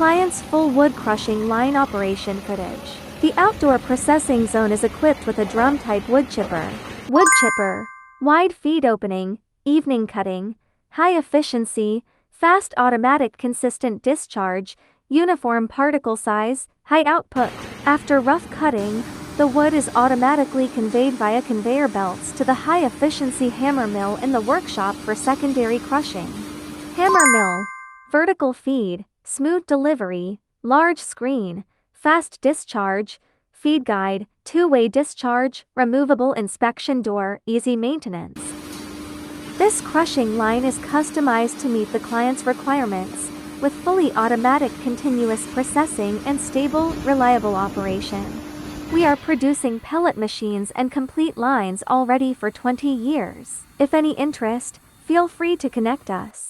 Client's full wood crushing line operation footage. The outdoor processing zone is equipped with a drum-type wood chipper. Wood chipper. Wide feed opening, evening cutting, high efficiency, fast automatic consistent discharge, uniform particle size, high output. After rough cutting, the wood is automatically conveyed via conveyor belts to the high-efficiency hammer mill in the workshop for secondary crushing. Hammer mill. Vertical feed, smooth delivery, large screen, fast discharge, feed guide, two-way discharge, removable inspection door, easy maintenance. This crushing line is customized to meet the client's requirements, with fully automatic continuous processing and stable, reliable operation. We are producing pellet machines and complete lines already for 20 years. If any interest, feel free to connect us.